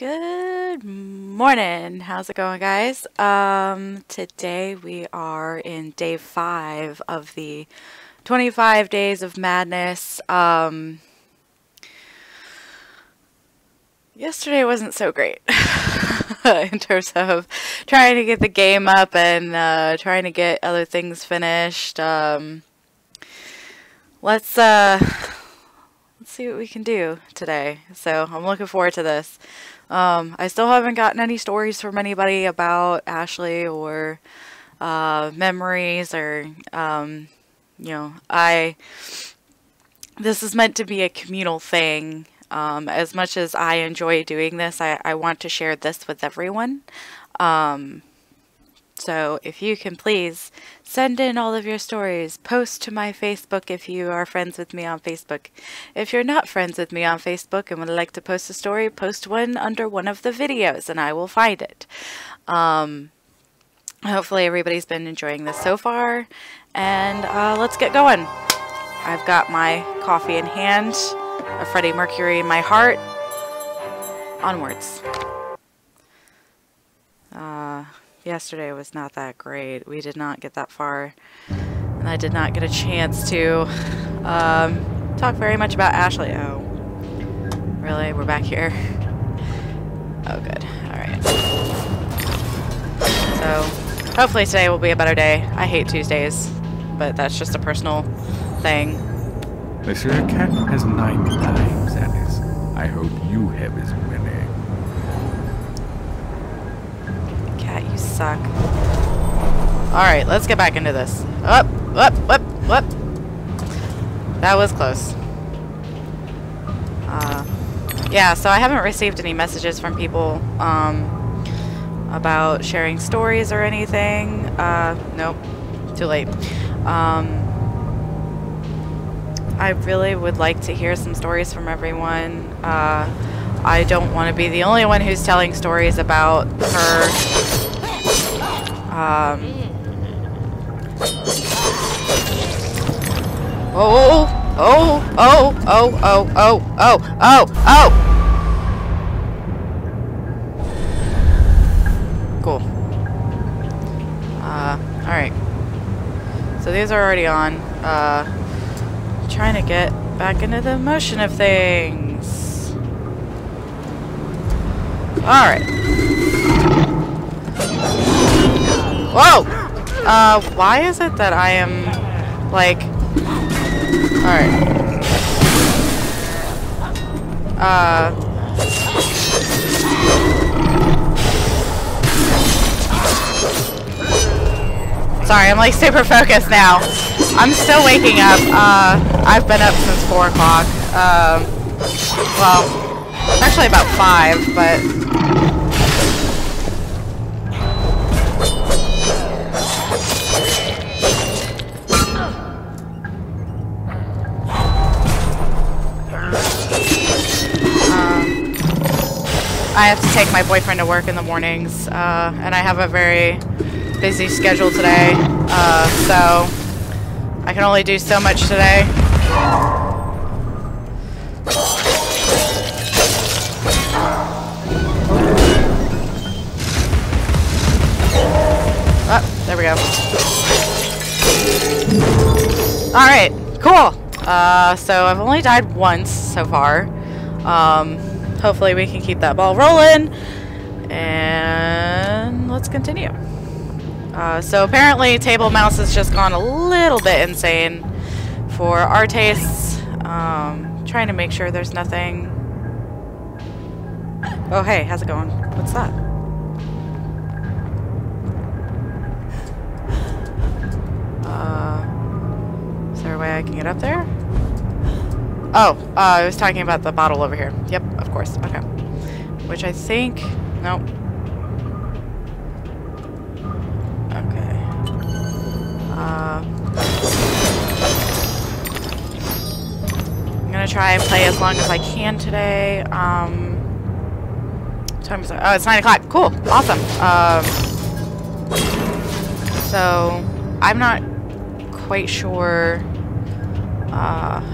Good morning. How's it going, guys? Today we are in day 5 of the 25 days of madness. Yesterday wasn't so great in terms of trying to get the game up and trying to get other things finished. Let's see what we can do today. So I'm looking forward to this. I still haven't gotten any stories from anybody about Ashleigh or memories or this is meant to be a communal thing. As much as I enjoy doing this, I want to share this with everyone. So if you can please send in all of your stories, post to my Facebook if you are friends with me on Facebook. If you're not friends with me on Facebook and would like to post a story, post one under one of the videos and I will find it. Hopefully everybody's been enjoying this so far, and let's get going. I've got my coffee in hand, a Freddie Mercury in my heart. Onwards. Yesterday was not that great. We did not get that far, and I did not get a chance to talk very much about Ashleigh. Oh, really? We're back here? Oh, good. Alright. So, hopefully today will be a better day. I hate Tuesdays, but that's just a personal thing. Monsieur Cat has 9 lives, Alice. I hope you have as many. Cat, you suck. Alright, let's get back into this. Up. That was close. Yeah, so I haven't received any messages from people about sharing stories or anything. Nope. Too late. I really would like to hear some stories from everyone. I don't want to be the only one who's telling stories about her. Oh! Cool. Alright. So these are already on. Trying to get back into the motion of things. Alright. Whoa! Why is it that I am, like... Alright. Sorry, I'm like super focused now. I'm still waking up. I've been up since 4 o'clock. Well, actually about 5, but... I have to take my boyfriend to work in the mornings, and I have a very busy schedule today, so I can only do so much today. Oh, there we go. Alright, cool. So I've only died once so far. Hopefully we can keep that ball rolling, and let's continue. So apparently Table Mouse has just gone a little bit insane for our tastes. Trying to make sure there's nothing. Oh hey, how's it going? What's that? Is there a way I can get up there? Oh, I was talking about the bottle over here. Yep, of course. Okay. Which I think... Nope. Okay. I'm gonna try and play as long as I can today. Time is... Oh, it's 9 o'clock. Cool. Awesome. So, I'm not quite sure...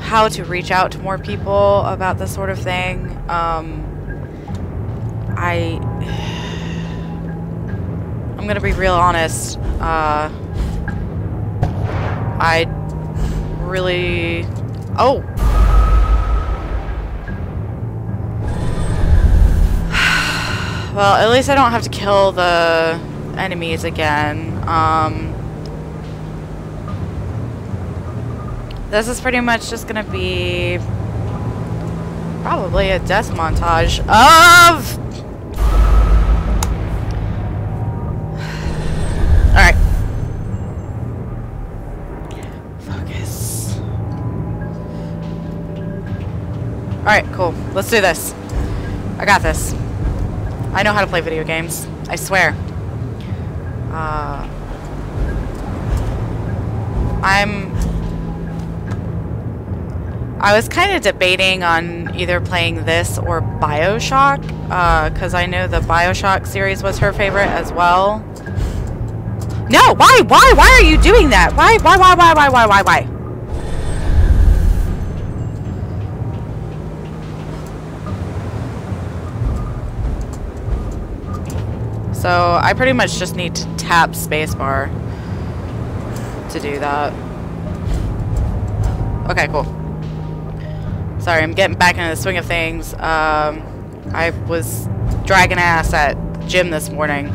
how to reach out to more people about this sort of thing. I'm gonna be real honest. I really... Oh! Well, at least I don't have to kill the enemies again. This is pretty much just gonna be probably a death montage of... Alright. Focus. Alright, cool. Let's do this. I got this. I know how to play video games. I swear. I was kind of debating on either playing this or BioShock, because I know the BioShock series was her favorite as well. No! Why? Why are you doing that? Why? So, I pretty much just need to tap spacebar to do that. Okay, cool. Sorry, I'm getting back into the swing of things. I was dragging ass at the gym this morning.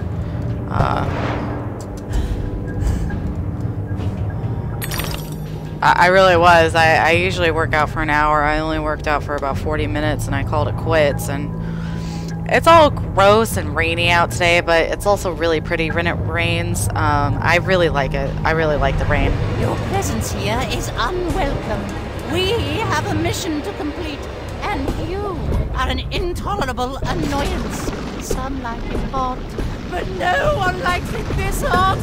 I really was. I usually work out for an hour. I only worked out for about 40 minutes and I called it quits. And it's all gross and rainy out today, but it's also really pretty when it rains. I really like it. I really like the rain. Your presence here is unwelcome. We have a mission to complete, and you are an intolerable annoyance. Some like it hot, but no one likes it this hot.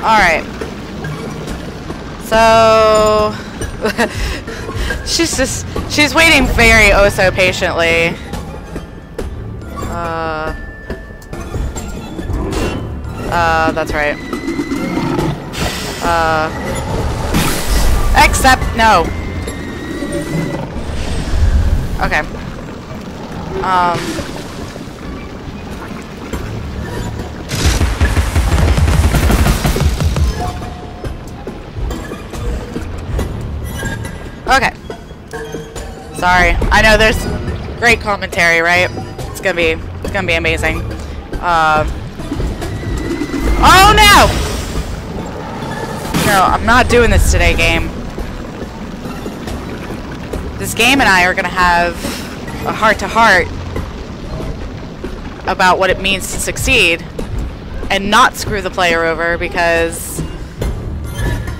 Alright. So... she's waiting very oh so patiently. That's right. Except, no. Okay. Okay. Sorry. I know there's great commentary, right? It's gonna be amazing. Oh no! No, I'm not doing this today, game. This game and I are gonna have a heart-to-heart about what it means to succeed and not screw the player over, because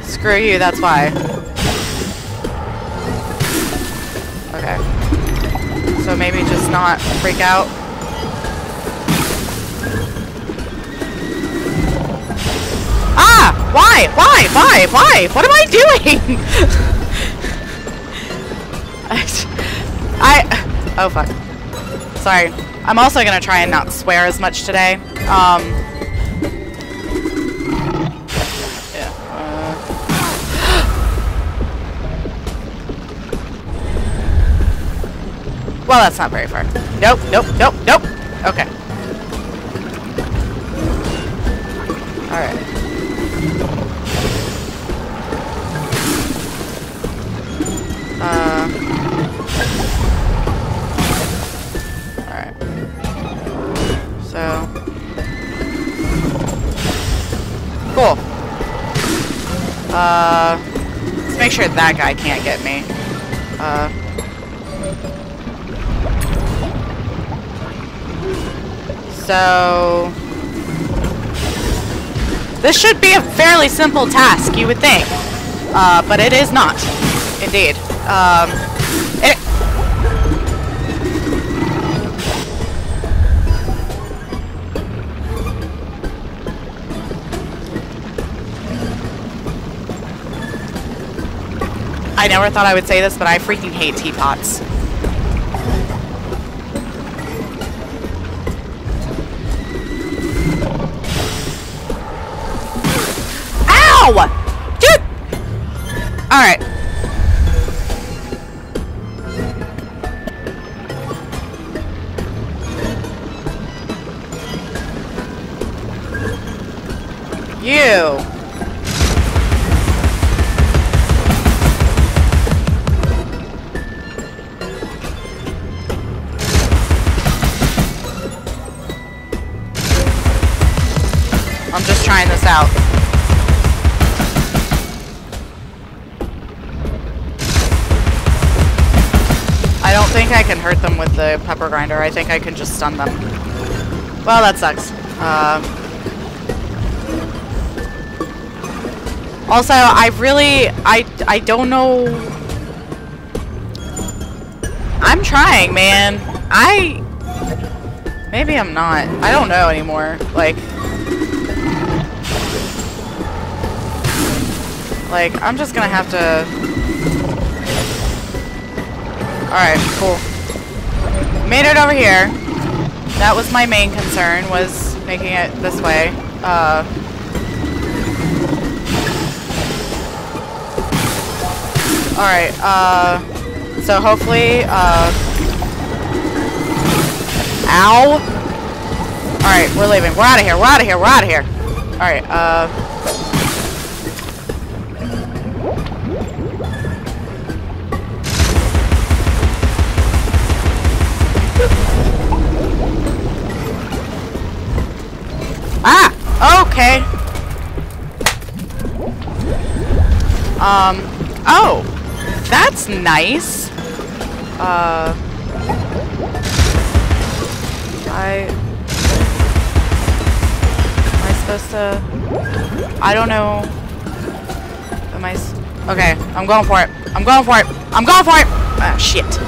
screw you, that's why. Okay. So maybe just not freak out. Ah! Why? What am I doing? Oh fuck. Sorry. I'm also gonna try and not swear as much today. Yeah. Well, that's not very far. Nope. Okay. Alright. Alright. So. Cool. Let's make sure that guy can't get me. So... this should be a fairly simple task, you would think. But it is not. Indeed. I never thought I would say this, but I freaking hate teapots. Ow! Dude! Alright. You. I'm just trying this out. I don't think I can hurt them with the pepper grinder. I think I can just stun them. Well, that sucks. Also, I don't know. I'm trying, man. Maybe I'm not. I don't know anymore. Like, I'm just gonna have to... Alright, cool. Made it over here. That was my main concern, was making it this way. Alright, so hopefully, ow! Alright, we're leaving. We're out of here, we're out of here, we're out of here! Alright, okay. Oh, that's nice. Am I supposed to? I don't know. Am I? Okay, I'm going for it. I'm going for it. I'm going for it. Ah, shit.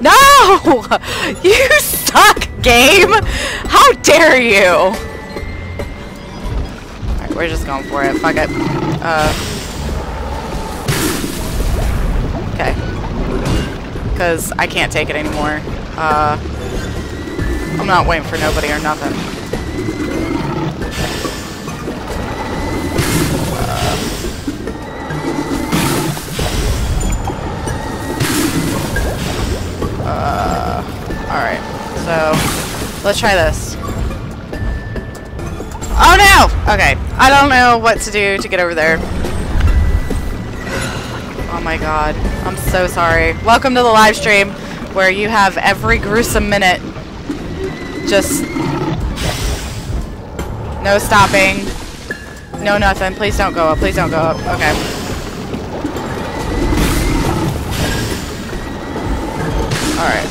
No! You suck, game! How dare you! Alright, we're just going for it. Fuck it. Okay. Because I can't take it anymore. I'm not waiting for nobody or nothing. Alright, so let's try this. Oh no! Okay, I don't know what to do to get over there. Oh my god, I'm so sorry. Welcome to the live stream where you have every gruesome minute. Just no stopping. No nothing. Please don't go up. Please don't go up. Okay. Alright.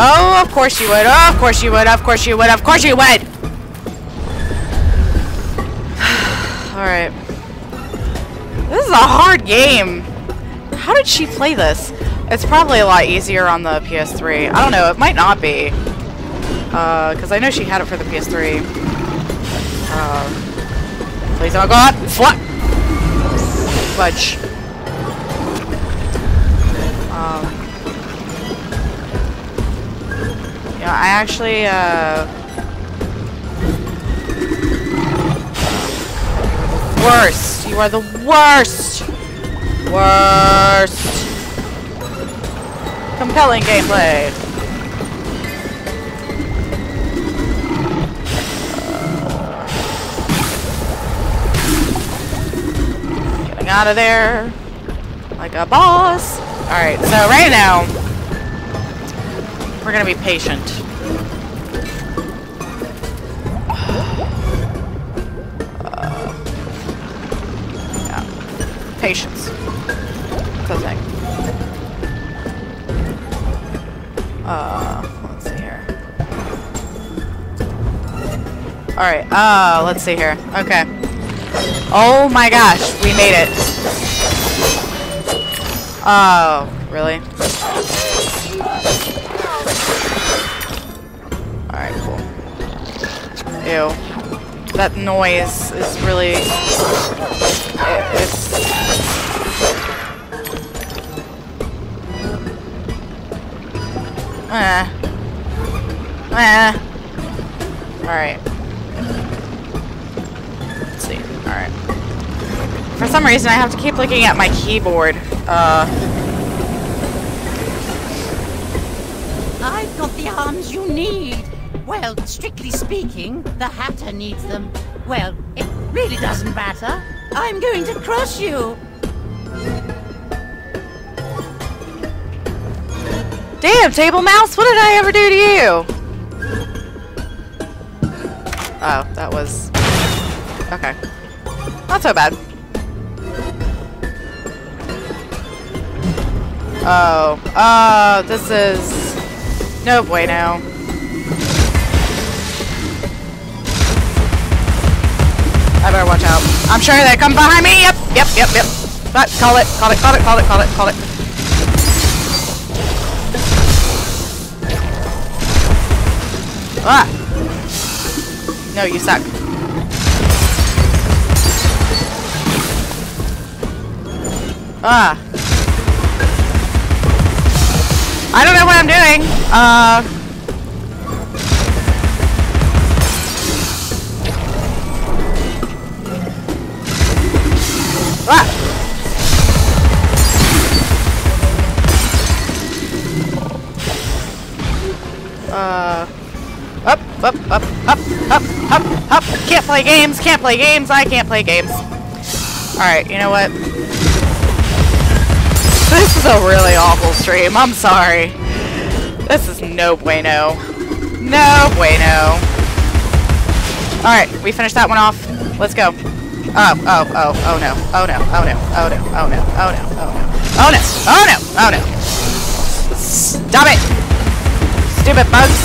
Oh, of course you would. Oh, of course you would. Of course you would. Of course you would. Alright. This is a hard game. How did she play this? It's probably a lot easier on the PS3. I don't know. It might not be. Because I know she had it for the PS3. Please don't go up. Fudge. Yeah, I actually, worst. You are the worst. Worst. Compelling gameplay. Getting out of there like a boss. Alright, so right now we're gonna be patient. Yeah. Patience. That's the thing. Let's see here. Alright, let's see here. Okay. Oh my gosh, we made it. Oh, really? Alright, cool. Ew. That noise is really... It's... Alright. Let's see. Alright. For some reason, I have to keep looking at my keyboard. I've got the arms you need. Well, strictly speaking, the Hatter needs them. Well, it really doesn't matter. I'm going to crush you. Damn, Table Mouse, what did I ever do to you? Oh, that was... Okay. Not so bad. Oh, this is... No bueno. I better watch out. I'm sure they come behind me. Yep. But call it. Ah! No, you suck. Ah! I don't know what I'm doing. Ah! Up. Can't play games, I can't play games. Alright, you know what? This is a really awful stream, I'm sorry. This is no bueno. No bueno. Alright, we finished that one off. Let's go. Oh no. Stop it! Stupid bugs.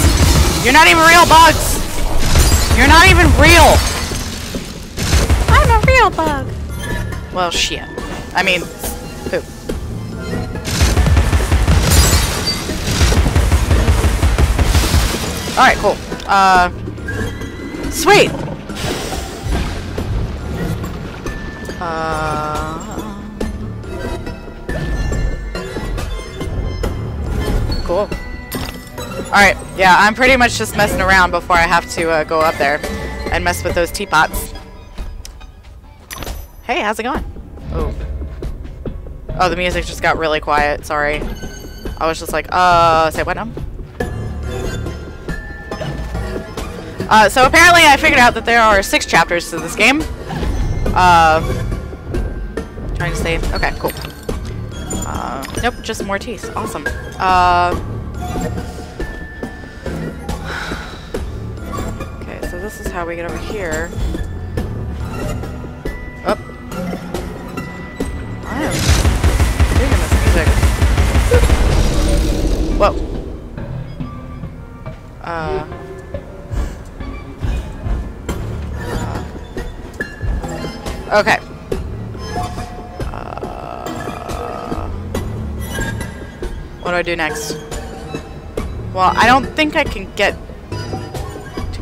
You're not even real bugs. You're not even real. I'm a real bug. Well, shit. I mean, poop. Alright, cool. Sweet! Cool. Alright, yeah, I'm pretty much just messing around before I have to go up there and mess with those teapots. Hey, how's it going? Oh. Oh, the music just got really quiet, sorry. I was just like, say what now? So apparently I figured out that there are 6 chapters to this game. Trying to save. Okay, cool. Nope, just more teeth. Awesome. Okay, so this is how we get over here. Oh. I am digging this music. Whoa. Okay. What do I do next? Well, I don't think I can get...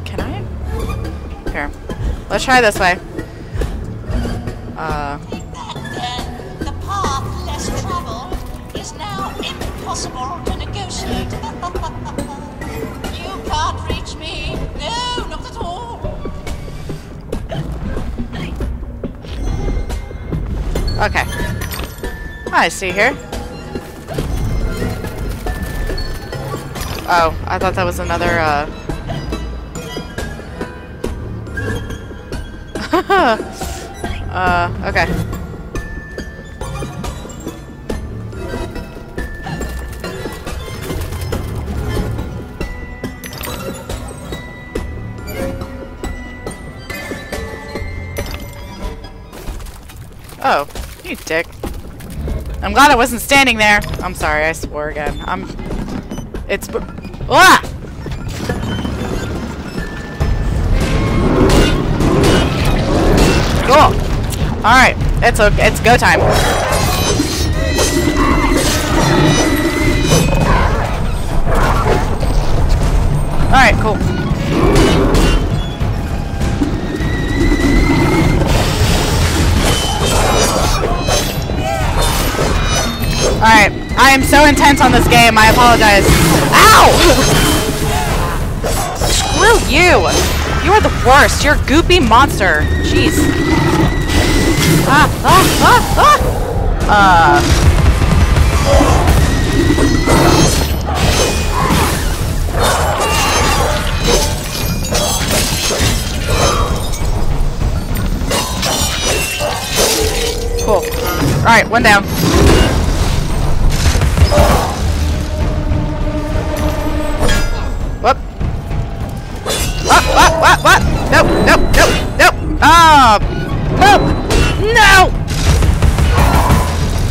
Can I? Here. Let's try this way. The path less traveled is now impossible to negotiate. You can't reach me. No, not at all. Okay. I see here. Oh, I thought that was another, okay. Oh, you dick. I'm glad I wasn't standing there. I'm sorry, I swore again. It's... Ah! Cool. Alright, it's go time. Alright, cool. Alright, I am so intense on this game, I apologize. Ow! Screw you! You are the worst. You're a goopy monster. Jeez. Cool. Alright, one down. Whoop. What? Nope. Nope. No!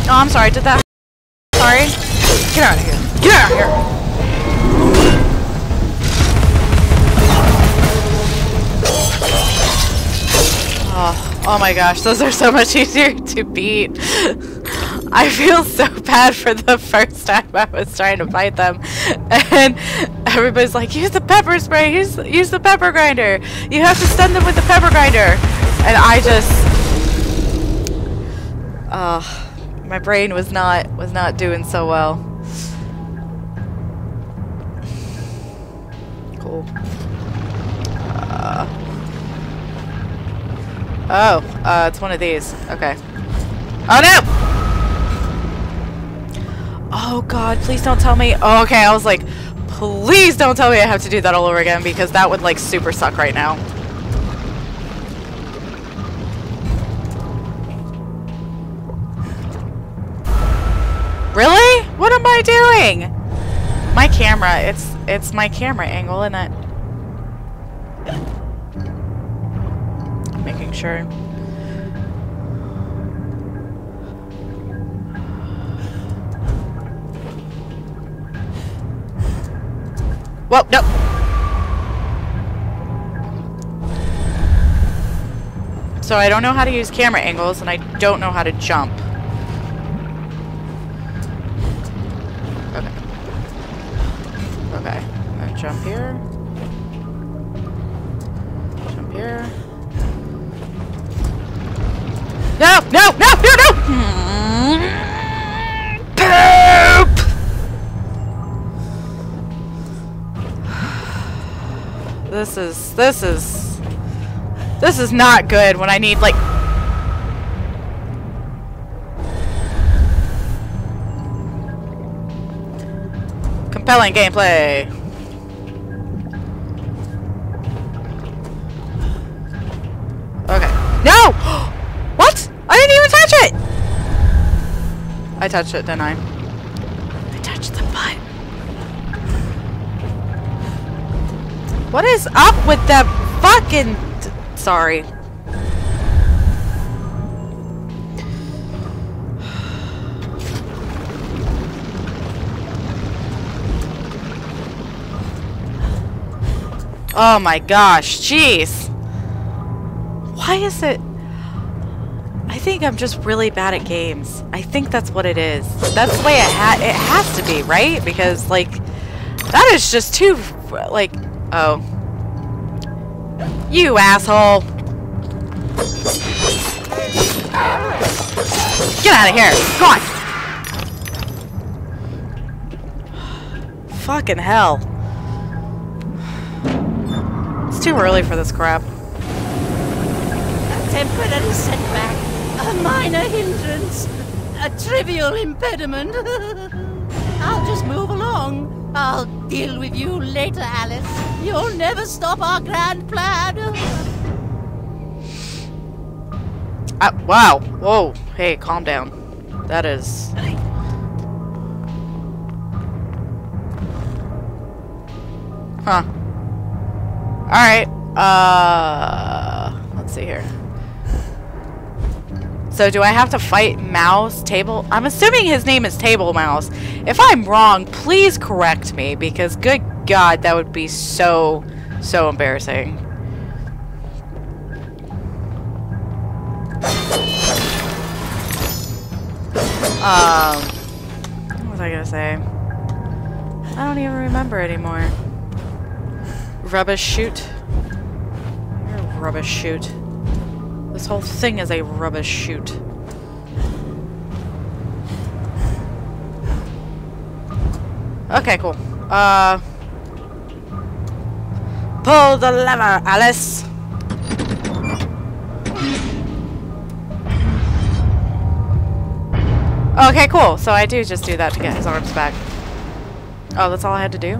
Oh, I'm sorry. Did that? Sorry. Get out of here. Get out of here. Oh my gosh, those are so much easier to beat. I feel so bad for the first time I was trying to fight them. And everybody's like, use the pepper spray, use the pepper grinder. You have to stun them with the pepper grinder. And I just... my brain was not doing so well. Cool. It's one of these. Okay. Oh no! Oh god, please don't tell me. Oh, okay, I was like, please don't tell me I have to do that all over again, because that would like super suck right now. Really? What am I doing? My camera, it's my camera angle, isn't it? Making sure. Whoa, no. So I don't know how to use camera angles, and I don't know how to jump. Okay. Okay. I'm gonna jump here. Jump here. No! Poop! This is not good when I need like compelling gameplay. Okay. No! What? I didn't even touch it! I touched it, didn't I? I touched the butt. What is up with that fucking... Sorry. Oh my gosh, jeez. Why is it... I think I'm just really bad at games. I think that's what it is. That's the way it has to be, right? Because, like, that is just too... Like, oh. You asshole! Get out of here! Come on! Fucking hell. It's too early for this crap. A temporary setback, a minor hindrance, a trivial impediment. I'll just move along. I'll deal with you later, Alice. You'll never stop our grand plan. Wow. Whoa. Hey, calm down. That is... Huh. Alright. Let's see here. So do I have to fight Mouse? Table? I'm assuming his name is Table Mouse. If I'm wrong, please correct me, because good God, that would be so embarrassing. What was I gonna say? I don't even remember anymore. Rubbish shoot. You're a rubbish shoot. This whole thing is a rubbish shoot. Okay, cool. Pull the lever, Alice! Okay, cool. So I do just do that to get his arms back. Oh, that's all I had to do?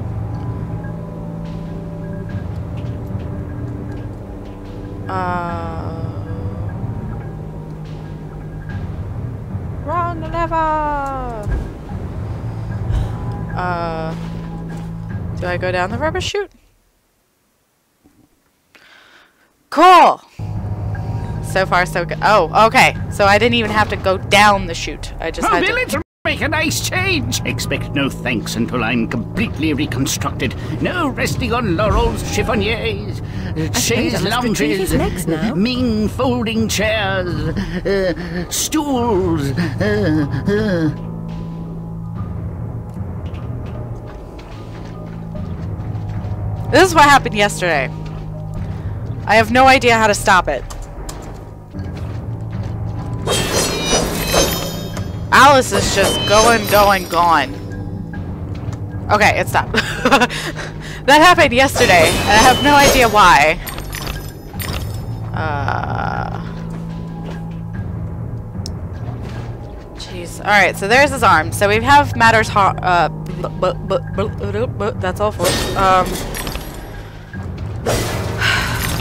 Wrong lever! Do I go down the rubber chute? Cool! So far, so good. Oh, okay. So I didn't even have to go down the chute. I just had to... Make a nice change. Expect no thanks until I'm completely reconstructed. No resting on laurels, chiffoniers, chaise lounges, mean folding chairs, stools. This is what happened yesterday. I have no idea how to stop it. Alice is just going. Okay, it stopped. That happened yesterday, and I have no idea why. Jeez. Alright, so there's his arm. So we have Matter's that's all for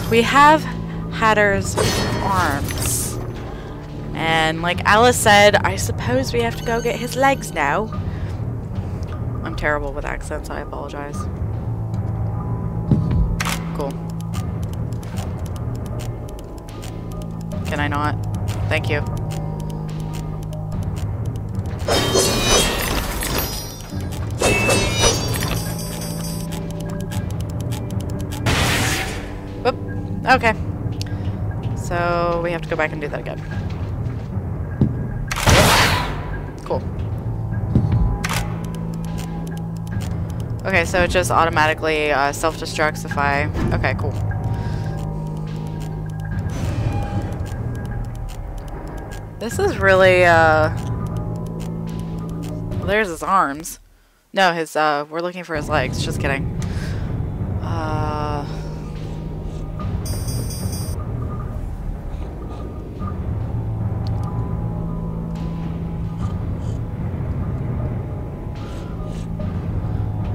we have Hatter's arms. And like Alice said, I suppose we have to go get his legs now. I'm terrible with accents, I apologize. Cool. Can I not? Thank you. Whoop. Okay. So we have to go back and do that again. Cool. Okay, so it just automatically self-destructs if I... Okay, cool. This is really, well, there's his arms. No, his, we're looking for his legs. Just kidding.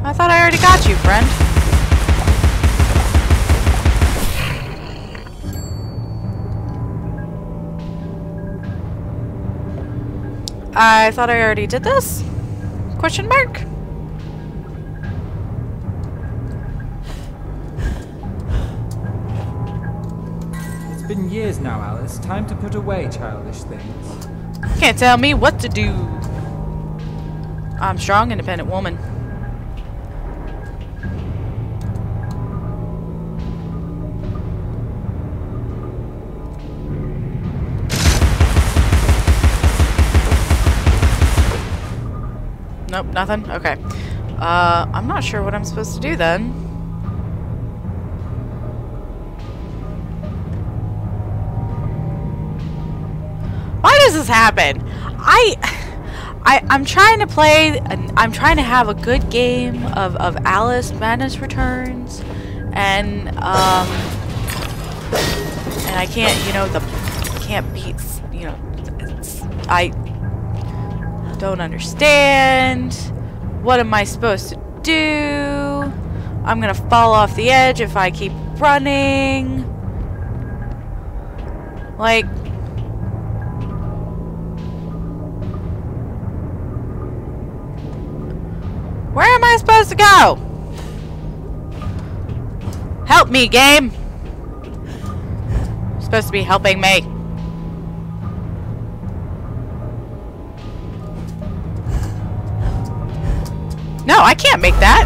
I thought I already got you, friend. I thought I already did this? Question mark? It's been years now, Alice. Time to put away childish things. Can't tell me what to do. I'm a strong, independent woman. Nope, nothing? Okay. I'm not sure what I'm supposed to do then. Why does this happen? I'm trying to play, I'm trying to have a good game of Alice Madness Returns, and I can't, you know, can't beat, you know, I don't understand. What am I supposed to do? I'm gonna fall off the edge if I keep running. Like, where am I supposed to go? Help me, game. You're supposed to be helping me. No, I can't make that.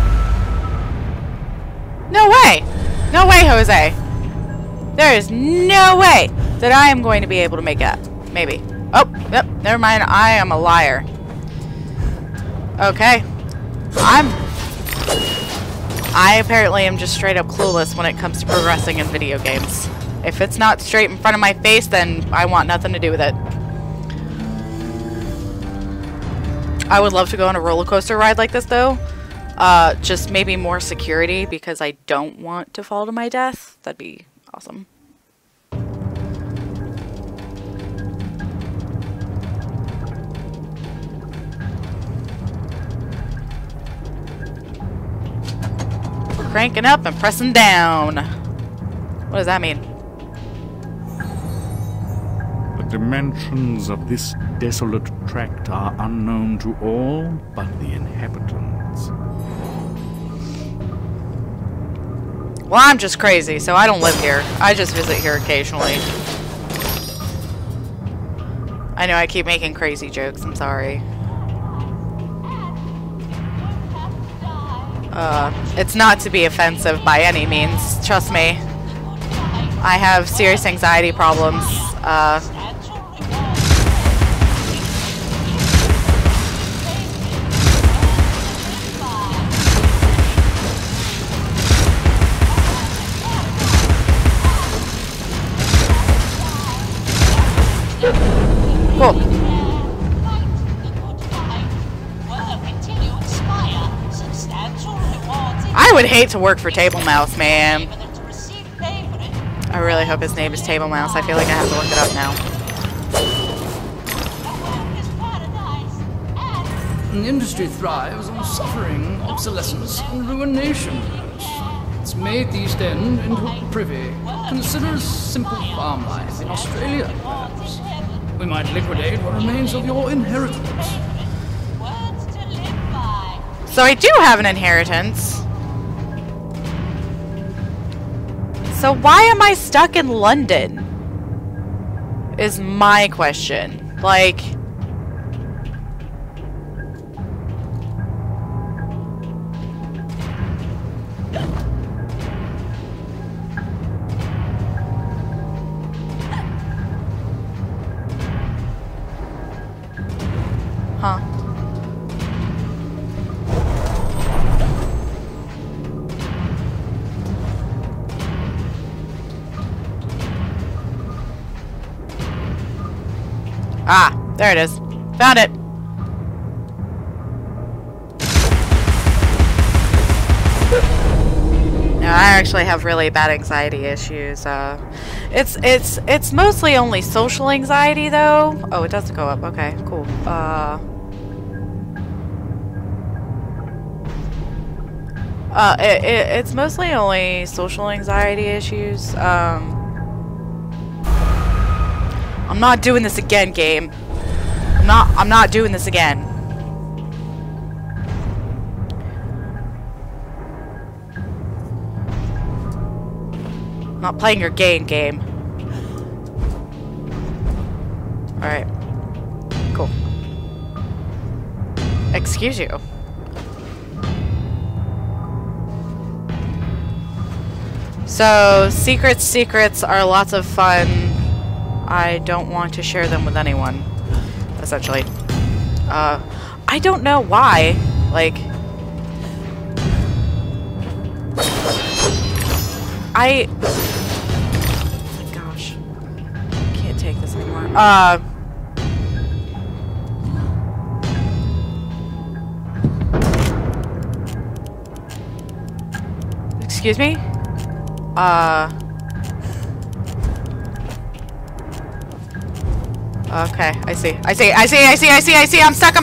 No way. No way, Jose. There is no way that I am going to be able to make that. Maybe. Oh, yep. Never mind. I am a liar. Okay. I apparently am just straight up clueless when it comes to progressing in video games. If it's not straight in front of my face, then I want nothing to do with it. I would love to go on a roller coaster ride like this, though. Just maybe more security because I don't want to fall to my death. That'd be awesome. Cranking up and pressing down. What does that mean? The dimensions of this desolate tract are unknown to all but the inhabitants. Well, I'm just crazy, so I don't live here. I just visit here occasionally. I know I keep making crazy jokes, I'm sorry. It's not to be offensive by any means, trust me. I have serious anxiety problems. Cool. I would hate to work for Table Mouse, man. I really hope his name is Table Mouse. I feel like I have to look it up now. The industry thrives on suffering, obsolescence, and ruination. It's made the East End into a privy. Consider a simple farm life in Australia, perhaps. We might liquidate what remains of your inheritance. So I do have an inheritance. So why am I stuck in London? Is my question. Like... Huh. Ah, there it is. Found it. Now, I actually have really bad anxiety issues. It's mostly only social anxiety though. Oh, it doesn't go up. Okay, cool. It's mostly only social anxiety issues. I'm not doing this again, game. I'm not doing this again. I'm not playing your game. Alright. Cool. Excuse you. So, secrets are lots of fun. I don't want to share them with anyone, essentially. I don't know why. Like, oh my gosh. I can't take this anymore. Excuse me? Okay, I see. I'm stuck.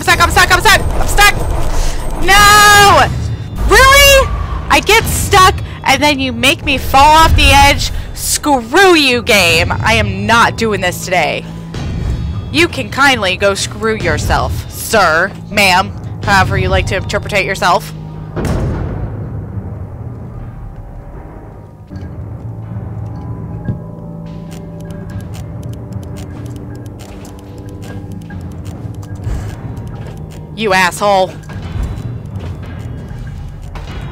No! Really? I get stuck and then you make me fall off the edge? Screw you, game. I am not doing this today. You can kindly go screw yourself, sir, ma'am, however you like to interpret yourself. You asshole.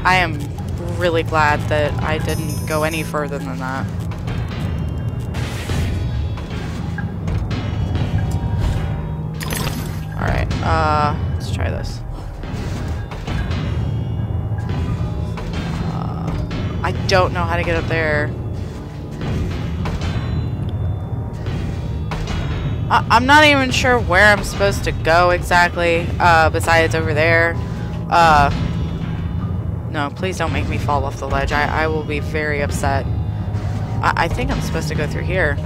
I am really glad that I didn't go any further than that. Alright, let's try this. I don't know how to get up there. I'm not even sure where I'm supposed to go exactly, besides over there. No, please don't make me fall off the ledge. I will be very upset. I think I'm supposed to go through here.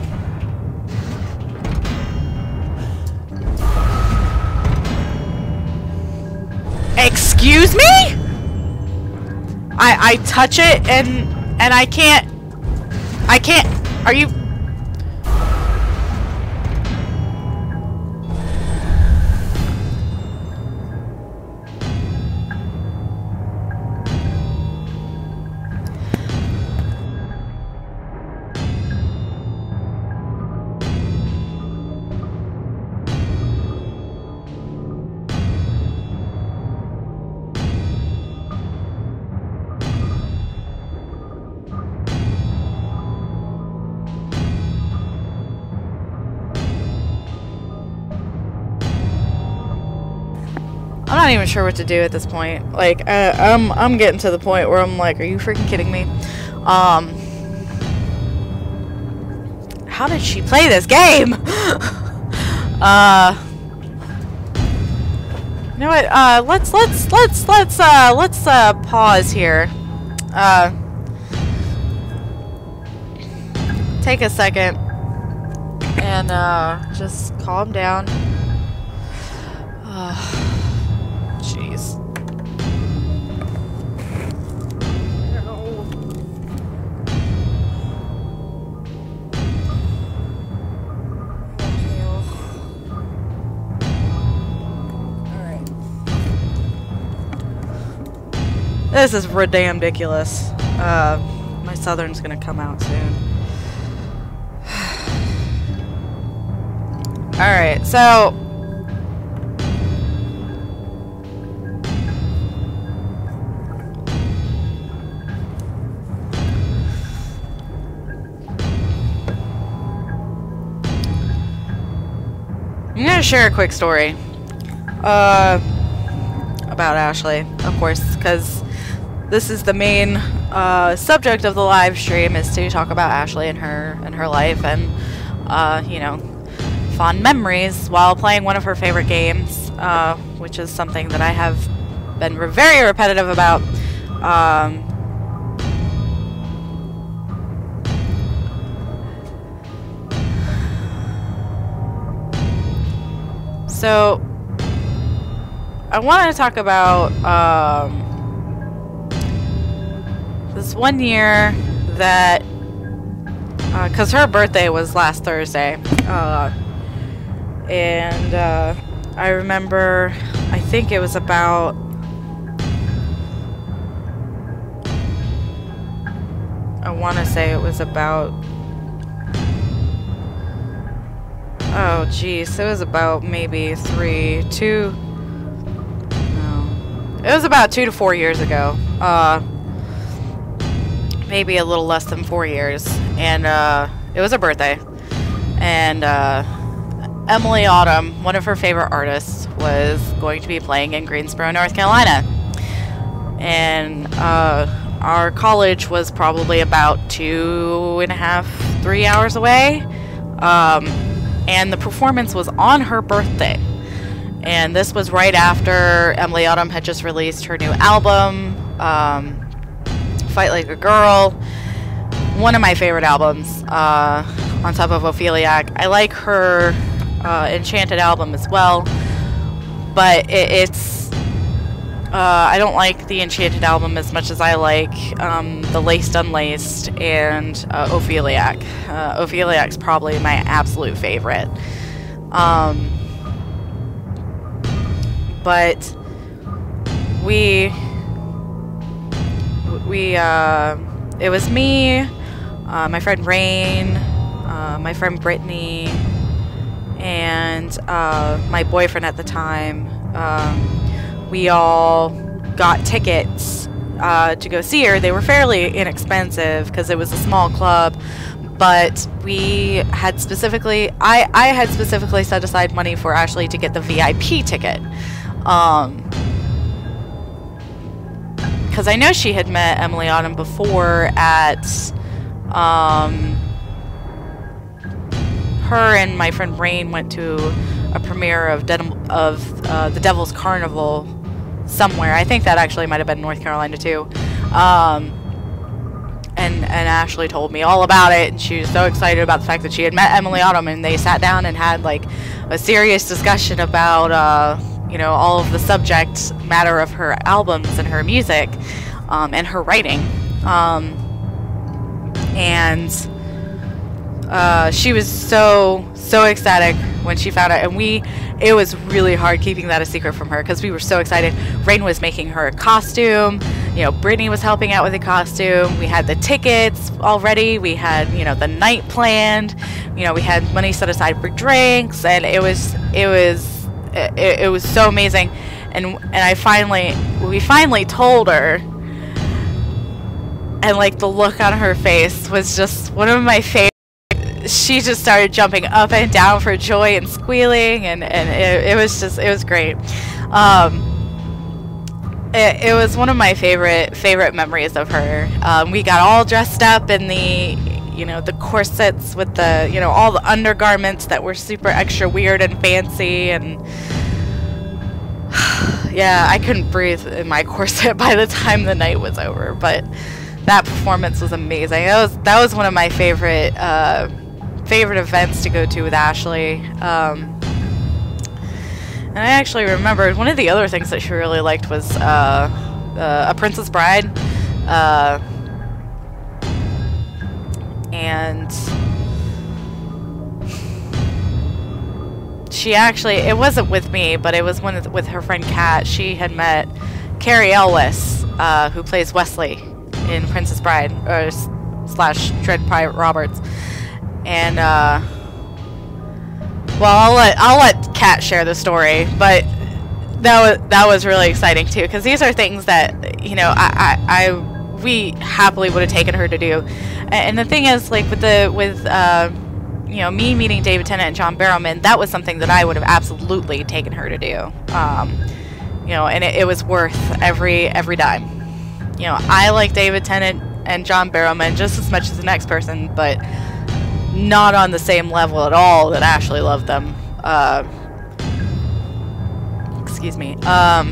Excuse me? I touch it and I can't. Are you? I'm not even sure what to do at this point. Like, I'm getting to the point where I'm like, are you freaking kidding me? How did she play this game? You know what? Let's pause here. Take a second and just calm down. Jeez. This is ridiculous. My southern's gonna come out soon. Alright, so I'm gonna share a quick story about Ashleigh, of course, because this is the main subject of the live stream, is to talk about Ashleigh and her life and you know, fond memories while playing one of her favorite games, which is something that I have been very repetitive about. So, I wanted to talk about this one year that, because her birthday was last Thursday, and I remember, I think it was about, I want to say it was about, oh geez, it was about maybe it was about 2 to 4 years ago, maybe a little less than 4 years, and it was her birthday, and Emily Autumn, one of her favorite artists, was going to be playing in Greensboro, North Carolina, and our college was probably about 2.5, 3 hours away, and the performance was on her birthday. And this was right after Emily Autumn had just released her new album, Fight Like a Girl. One of my favorite albums, on top of Opheliac. I like her Enchanted album as well, but it's I don't like the Enchanted album as much as I like the Laced Unlaced and Opheliac. Opheliac's probably my absolute favorite. But it was me, my friend Rain, my friend Brittany, and my boyfriend at the time. We all got tickets to go see her. They were fairly inexpensive because it was a small club, but we had specifically, I had specifically set aside money for Ashleigh to get the VIP ticket. Because I know she had met Emily Autumn before at, her and my friend Rain went to a premiere of The Devil's Carnival somewhere. I think that actually might have been North Carolina too. And Ashleigh told me all about it, and she was so excited about the fact that she had met Emily Autumn, and they sat down and had like a serious discussion about you know, all of the subject matter of her albums and her music, and her writing, and she was so ecstatic when she found out, and it was really hard keeping that a secret from her because we were so excited. Rain was making her a costume, you know, Brittany was helping out with the costume, we had the tickets already, we had, you know, the night planned, you know, we had money set aside for drinks, and it was so amazing. And we finally told her, and like the look on her face was just one of my favorite. She just started jumping up and down for joy and squealing, and it was great. It was one of my favorite memories of her. We got all dressed up in the, you know, the corsets with the, you know, all the undergarments that were super extra weird and fancy, and yeah, I couldn't breathe in my corset by the time the night was over, but that performance was amazing. That was one of my favorite events to go to with Ashleigh. And I actually remembered one of the other things that she really liked was A Princess Bride, and she actually, it wasn't with me, but it was with her friend Kat. She had met Carrie Elwes, who plays Wesley in Princess Bride, / Dread Pirate Roberts. And well, I'll let Kat share the story, but that was really exciting too, because these are things that, you know, we happily would have taken her to do. And the thing is, like with you know, me meeting David Tennant and John Barrowman, that was something that I would have absolutely taken her to do. You know, and it was worth every dime. You know, I like David Tennant and John Barrowman just as much as the next person, but not on the same level at all that Ashleigh loved them. Excuse me. I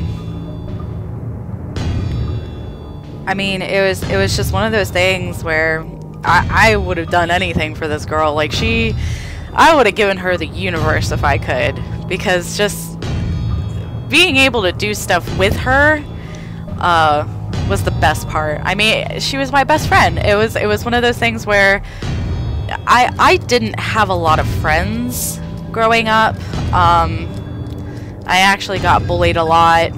mean, it was just one of those things where I would have done anything for this girl. Like, I would have given her the universe if I could, because just being able to do stuff with her was the best part. I mean, she was my best friend. It was one of those things where I didn't have a lot of friends growing up. I actually got bullied a lot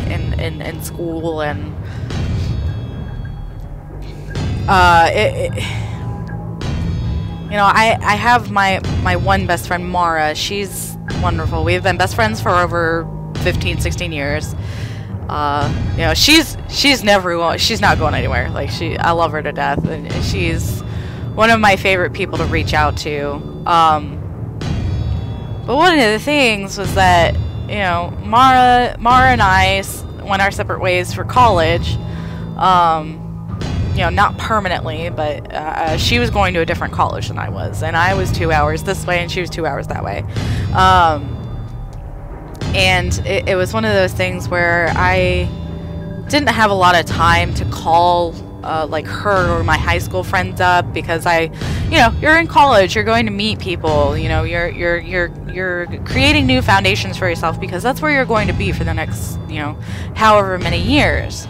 in school, and you know, I have my one best friend, Mara. She's wonderful. We've been best friends for over 15, 16 years. You know, she's not going anywhere. Like, I love her to death, and she's one of my favorite people to reach out to. But one of the things was that, you know, Mara and I went our separate ways for college. You know, not permanently, but she was going to a different college than I was, and I was 2 hours this way and she was 2 hours that way. And it was one of those things where I didn't have a lot of time to call like her or my high school friends up, because you know, you're in college, you're going to meet people, you know, you're creating new foundations for yourself, because that's where you're going to be for the next, you know, however many years.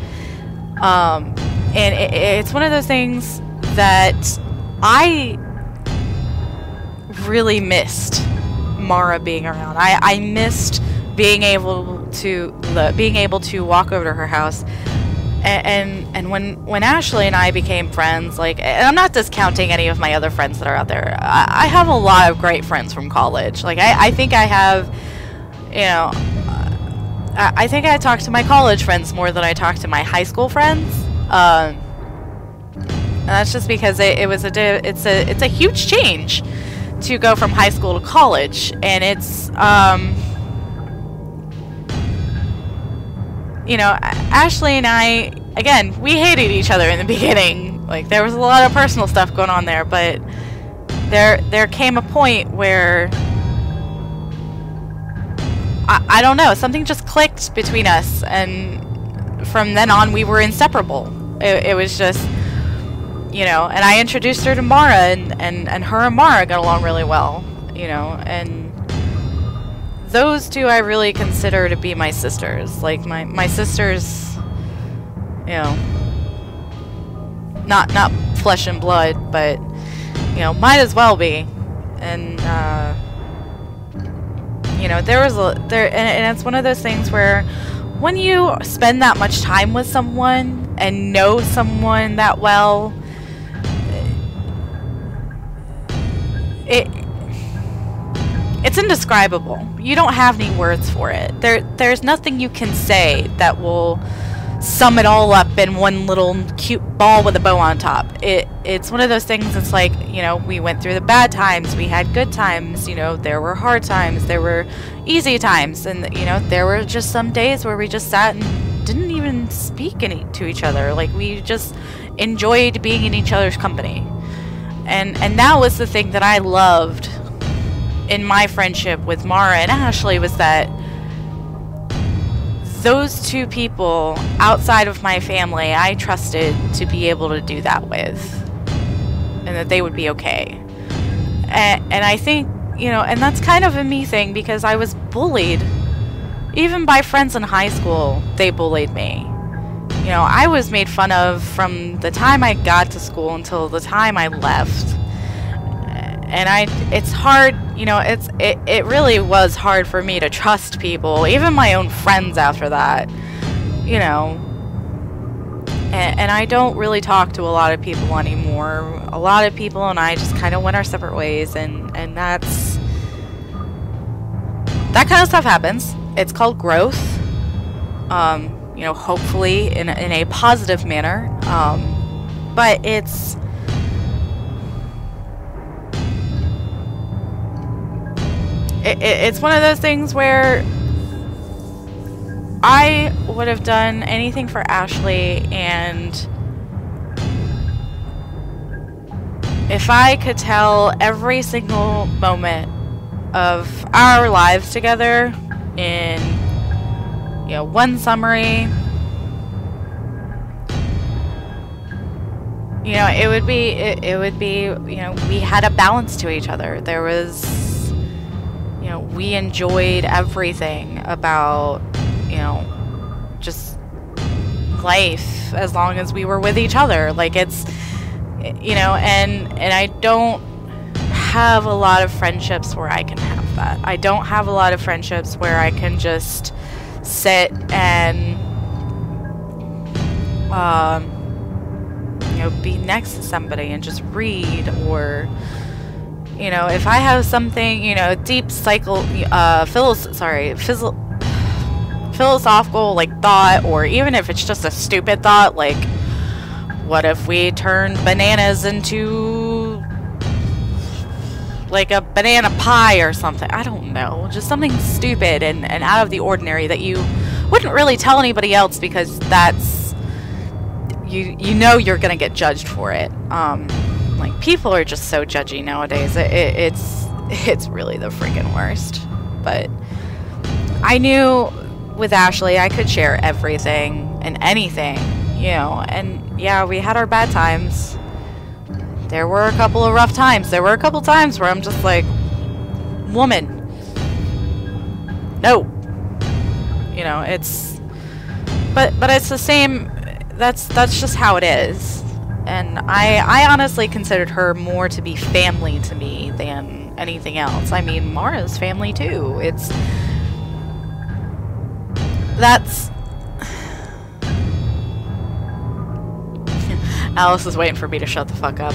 And it's one of those things that I really missed Mara being around. I missed being able to walk over to her house, and when Ashleigh and I became friends, like, and I'm not discounting any of my other friends that are out there. I have a lot of great friends from college. Like, I think I have, you know, I think I talk to my college friends more than I talk to my high school friends. And that's just because it's a huge change to go from high school to college, and it's you know, Ashleigh and I, again, we hated each other in the beginning. Like, there was a lot of personal stuff going on there, but there came a point where I don't know, something just clicked between us, and from then on we were inseparable. It was just, you know, and I introduced her to Mara, and her and Mara got along really well, you know, and those two I really consider to be my sisters. Like, my sisters, you know, not flesh and blood, but, you know, might as well be. And, you know, and it's one of those things where when you spend that much time with someone and know someone that well, it's indescribable. You don't have any words for it. There's nothing you can say that will sum it all up in one little cute ball with a bow on top. It's one of those things. It's like, you know, we went through the bad times, we had good times, you know, there were hard times, there were easy times, and, you know, there were just some days where we just sat and didn't even speak to each other. Like, we just enjoyed being in each other's company. And that was the thing that I loved in my friendship with Mara and Ashleigh, was that those two people outside of my family I trusted to be able to do that with, and that they would be okay. And I think, you know, and that's kind of a me thing, because I was bullied. Even by friends in high school, they bullied me. You know, I was made fun of from the time I got to school until the time I left. And it's hard, you know, it really was hard for me to trust people, even my own friends after that, you know. And I don't really talk to a lot of people anymore. A lot of people and I just kind of went our separate ways, and that kind of stuff happens. It's called growth. You know, hopefully in a positive manner. But it's one of those things where I would have done anything for Ashleigh, and if I could tell every single moment of our lives together in, you know, one summary, you know, it would be, you know, we had a balance to each other. There was, you know, we enjoyed everything about, you know, just life as long as we were with each other. Like, it's, you know, and I don't have a lot of friendships where I can have that. I don't have a lot of friendships where I can just sit and, you know, be next to somebody and just read, or, you know, if I have something, you know, deep philosophical, like, thought, or even if it's just a stupid thought, like, what if we turned bananas into, like, a banana pie or something? I don't know, just something stupid and out of the ordinary that you wouldn't really tell anybody else, because that's, you know, you're gonna get judged for it. Like, people are just so judgy nowadays. It's really the freaking worst. But I knew with Ashleigh I could share everything and anything, you know. And yeah, we had our bad times. There were a couple of rough times. There were a couple times where I'm just like, woman, no, you know. It's, but it's the same. That's just how it is. And I honestly considered her more to be family to me than anything else. I mean, Mara's family too. That's Alice is waiting for me to shut the fuck up.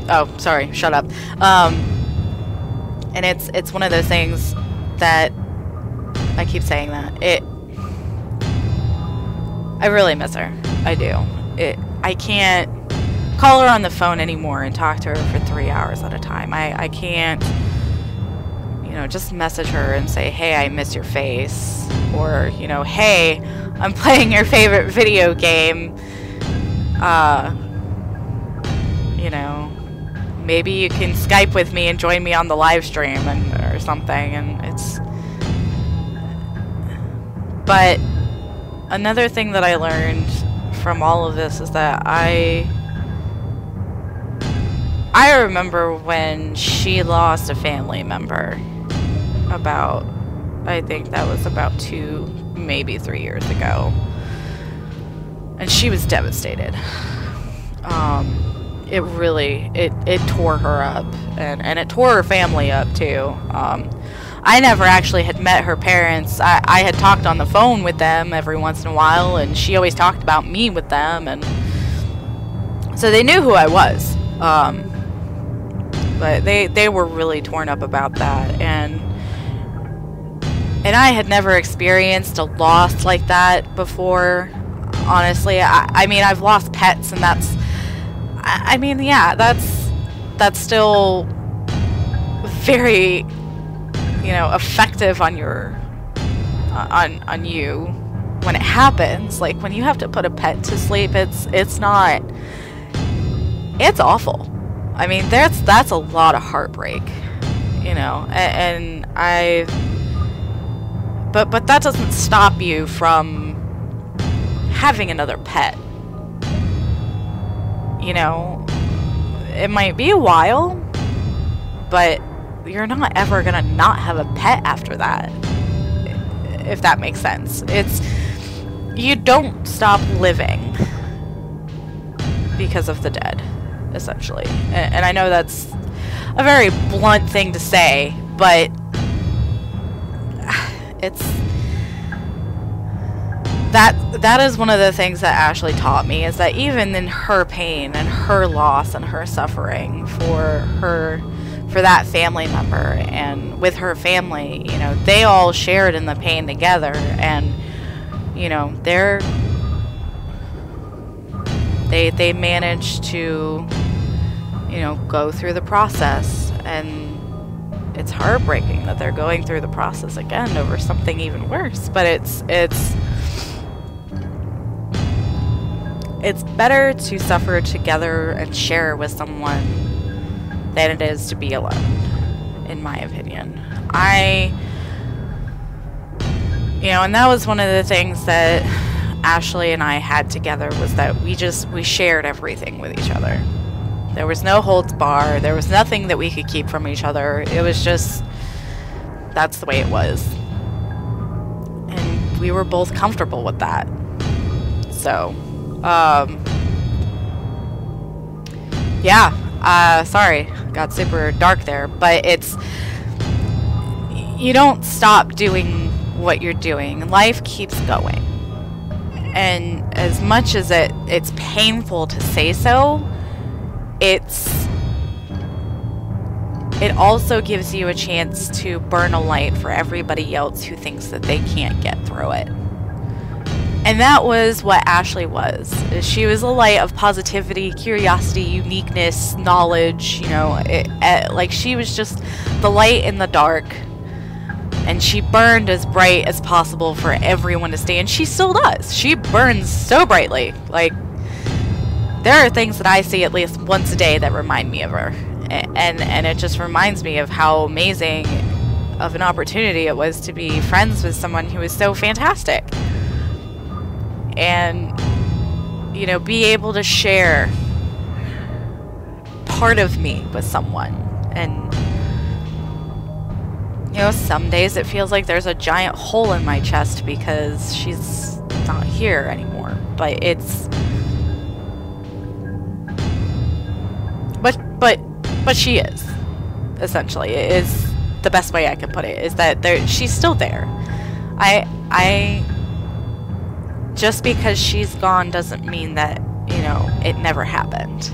Oh, sorry, shut up. And it's one of those things that I keep saying that I really miss her. I do. I can't call her on the phone anymore and talk to her for 3 hours at a time. I can't, you know, just message her and say, hey, I miss your face, or, you know, hey, I'm playing your favorite video game. You know, maybe you can Skype with me and join me on the live stream or something. And But another thing that I learned from all of this is that I remember when she lost a family member about, I think that was about 2, maybe 3 years ago. And she was devastated. It really, it tore her up, and it tore her family up too. I never actually had met her parents. I had talked on the phone with them every once in a while, and she always talked about me with them, and so they knew who I was. But they were really torn up about that, and I had never experienced a loss like that before. Honestly, I mean, I've lost pets, and that's still very, effective on your, on you when it happens. Like, when you have to put a pet to sleep, it's awful. I mean, that's a lot of heartbreak, and but that doesn't stop you from having another pet. It might be a while, but you're not ever gonna not have a pet after that, if that makes sense. You don't stop living because of the dead, essentially. And I know that's a very blunt thing to say, but that is one of the things that Ashleigh taught me, is that even in her pain and her loss and her suffering for that family member and with her family, they all shared in the pain together, and they managed to go through the process, and it's heartbreaking that they're going through the process again over something even worse, but it's better to suffer together and share with someone than it is to be alone, in my opinion. And that was one of the things that Ashleigh and I had together, was that we shared everything with each other. There was no holds barred. There was nothing that we could keep from each other. It was just, that's the way it was. And we were both comfortable with that. So, sorry, got super dark there, but you don't stop doing what you're doing. Life keeps going. And as much as it's painful to say so, it also gives you a chance to burn a light for everybody else who thinks that they can't get through it. And that was what Ashleigh was. She was a light of positivity, curiosity, uniqueness, knowledge, like she was just the light in the dark. And she burned as bright as possible for everyone to stay, and she still does. She burns so brightly. Like, there are things that I see at least once a day that remind me of her. And it just reminds me of how amazing of an opportunity it was to be friends with someone who was so fantastic. And, be able to share part of me with someone. And, some days it feels like there's a giant hole in my chest because she's not here anymore. But But she is, essentially. It is the best way I can put it, is that she's still there. Just because she's gone doesn't mean that, it never happened.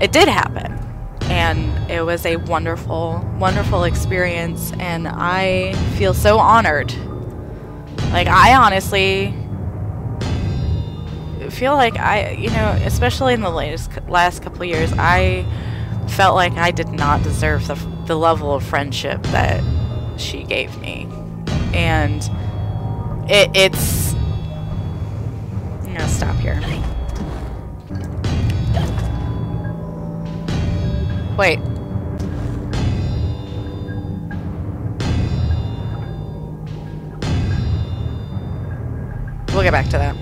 It did happen. And it was a wonderful, wonderful experience, and I feel so honored. Like, I honestly feel like especially in the last couple of years, I felt like I did not deserve the level of friendship that she gave me. And it's... I'm gonna stop here. Wait. get back to that.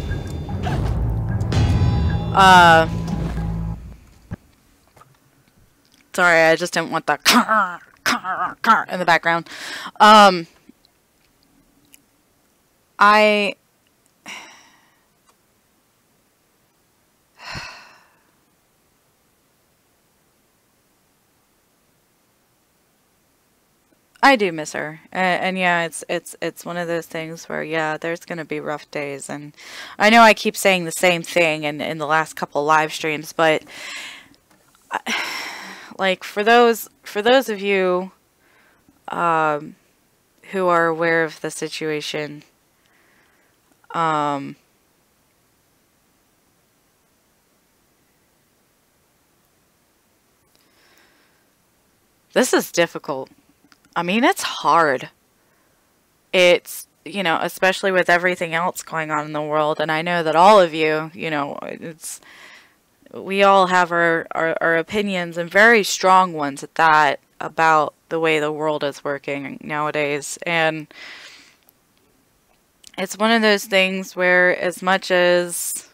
Sorry, I just didn't want that in the background. I do miss her, and yeah, it's one of those things where, yeah, there's gonna be rough days, and I know I keep saying the same thing in the last couple live streams, but like for those of you who are aware of the situation, this is difficult. I mean, it's hard. It's, you know, especially with everything else going on in the world. And I know that all of you, you know, we all have our opinions, and very strong ones at that, about the way the world is working nowadays. And it's one of those things where, as much as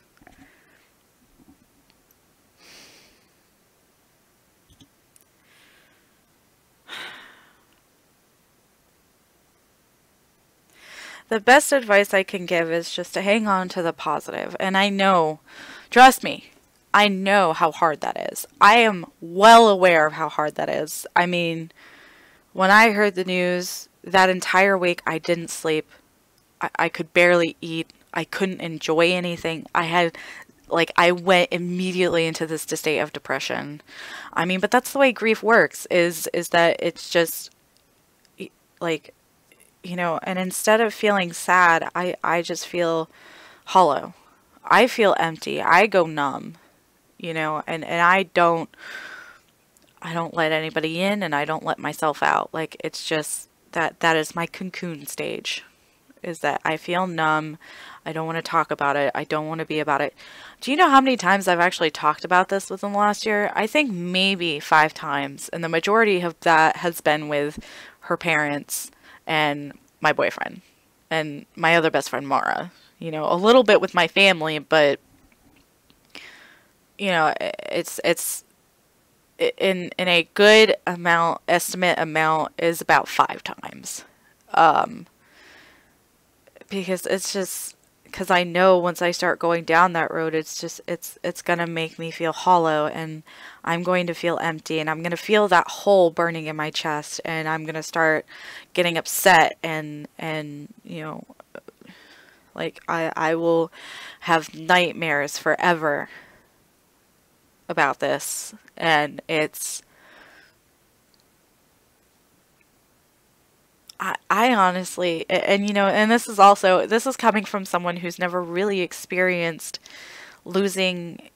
the best advice I can give is just to hang on to the positive. And I know, trust me, I know how hard that is. I am well aware of how hard that is. I mean, when I heard the news, that entire week I didn't sleep. I could barely eat. I couldn't enjoy anything. I went immediately into this state of depression. I mean, but that's the way grief works, is that it's just, like, you know, and instead of feeling sad, I just feel hollow. I feel empty. I go numb, you know, and I don't let anybody in, and I don't let myself out. Like, it's just that is my cocoon stage, is that I feel numb. I don't want to talk about it. I don't want to be about it. Do you know how many times I've actually talked about this within the last year? I think maybe 5 times. And the majority of that has been with her parents and my boyfriend and my other best friend, Mara. You know, a little bit with my family, but, you know, it's in a good estimate amount is about 5 times. Because it's just, because I know once I start going down that road, it's just, it's going to make me feel hollow, and I'm going to feel empty, and I'm going to feel that hole burning in my chest, and I'm going to start getting upset, and, you know, like, I will have nightmares forever about this. And it's, I honestly, and you know, and this is coming from someone who's never really experienced losing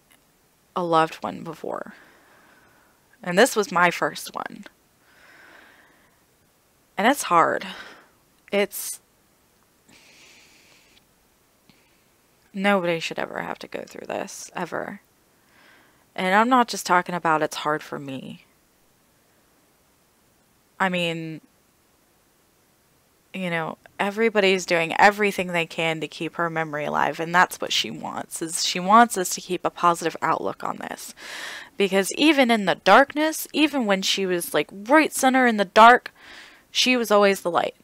a loved one before. And this was my first one. And it's hard. Nobody should ever have to go through this, ever. And I'm not just talking about it's hard for me. I mean, you know, everybody's doing everything they can to keep her memory alive, and that's what she wants, is she wants us to keep a positive outlook on this. Because even in the darkness, even when she was like right center in the dark, she was always the light.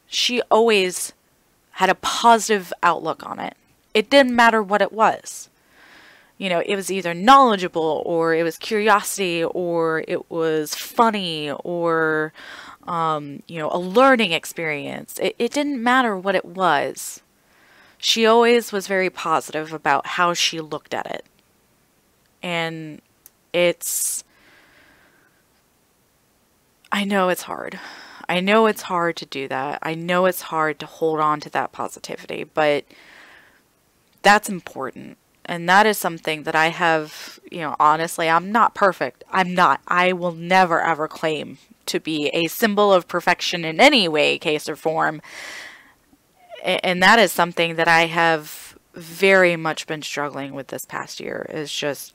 She always had a positive outlook on it. It didn't matter what it was. You know, it was either knowledgeable, or it was curiosity, or it was funny, or, you know, a learning experience. It didn't matter what it was. She always was very positive about how she looked at it. And I know it's hard. I know it's hard to do that. I know it's hard to hold on to that positivity, but that's important. And that is something that I have, you know, honestly, I'm not perfect. I'm not. I will never ever claim to be a symbol of perfection in any way, case, or form. And that is something that I have very much been struggling with this past year, is just,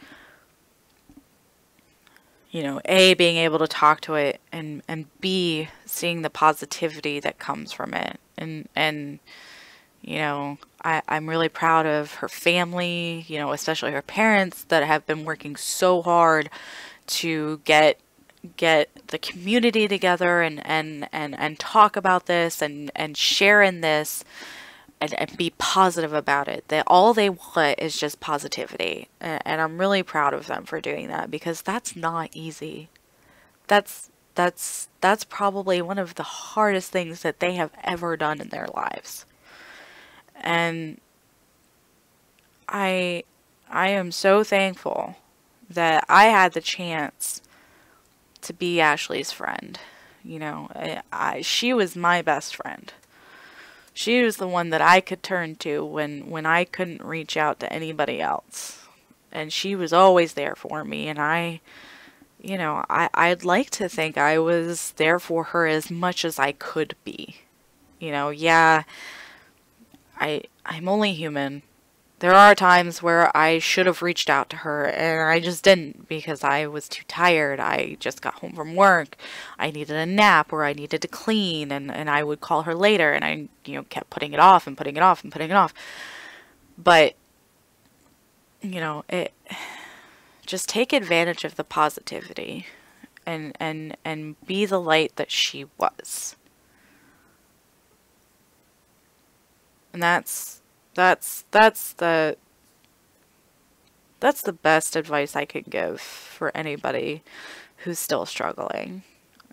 you know, A, being able to talk to it, and B, seeing the positivity that comes from it. And you know, I'm really proud of her family, you know, especially her parents that have been working so hard to get the community together and talk about this and share in this and be positive about it. That all they want is just positivity. And I'm really proud of them for doing that, because that's not easy. That's probably one of the hardest things that they have ever done in their lives. And I am so thankful that I had the chance to be Ashleigh's friend. You know, she was my best friend. She was the one that I could turn to when I couldn't reach out to anybody else. And she was always there for me, and I'd like to think I was there for her as much as I could be. You know, yeah, I'm only human. There are times where I should have reached out to her and I just didn't, because I was too tired. I just got home from work. I needed a nap, or I needed to clean, and I would call her later, and I, kept putting it off and putting it off and putting it off. But, just take advantage of the positivity and be the light that she was. And that's the best advice I could give for anybody who's still struggling,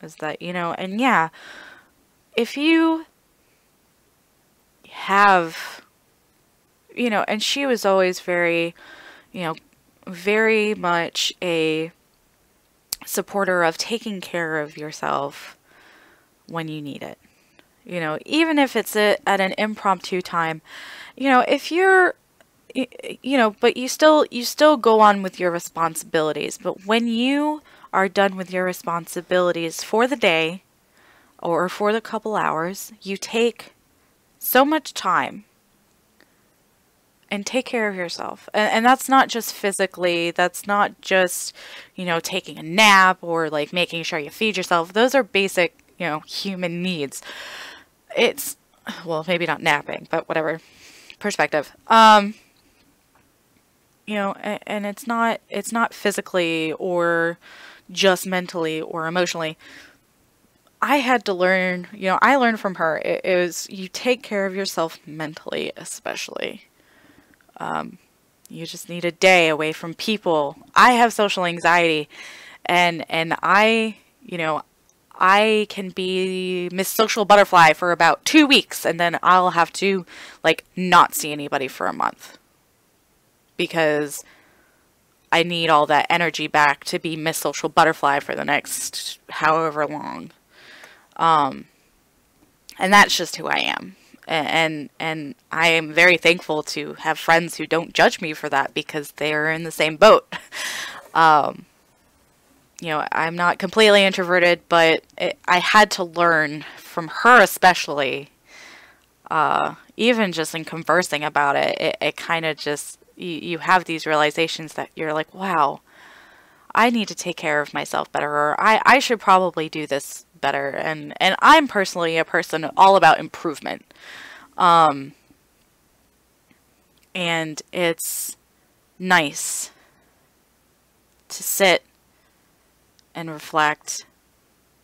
is that, and yeah, if you have, and she was always very, very much a supporter of taking care of yourself when you need it. Even if it's at an impromptu time, if you're, but you still go on with your responsibilities. But when you are done with your responsibilities for the day or for the couple hours, you take so much time and take care of yourself. And that's not just physically, that's not just, taking a nap or like making sure you feed yourself. Those are basic, human needs. It's, well, maybe not napping, but whatever, perspective. And it's not physically or just mentally or emotionally. I had to learn, I learned from her. It was, you take care of yourself mentally, especially. You just need a day away from people. I have social anxiety, and I can be Miss Social Butterfly for about 2 weeks, and then I'll have to, not see anybody for a month. Because I need all that energy back to be Miss Social Butterfly for the next however long. And that's just who I am. And I am very thankful to have friends who don't judge me for that, because they're in the same boat. I'm not completely introverted, but I had to learn from her especially, even just in conversing about it, it kind of just, you have these realizations that you're like, wow, I need to take care of myself better, or I should probably do this better. And I'm personally a person all about improvement. And it's nice to sit and reflect,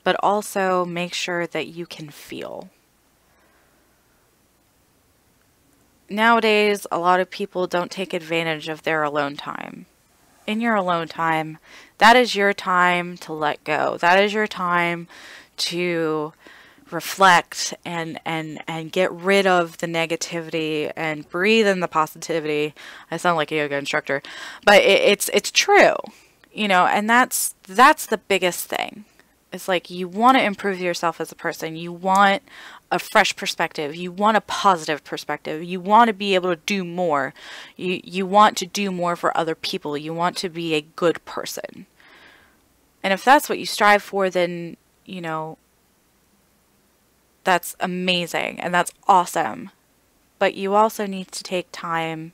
but also make sure that you can feel. Nowadays, a lot of people don't take advantage of their alone time. In your alone time, that is your time to let go. That is your time to reflect and get rid of the negativity and breathe in the positivity. I sound like a yoga instructor, but it's true. And that's the biggest thing. It's like, you want to improve yourself as a person. You want a fresh perspective. You want a positive perspective. You want to be able to do more. You want to do more for other people. You want to be a good person. And if that's what you strive for, then, that's amazing and that's awesome. But you also need to take time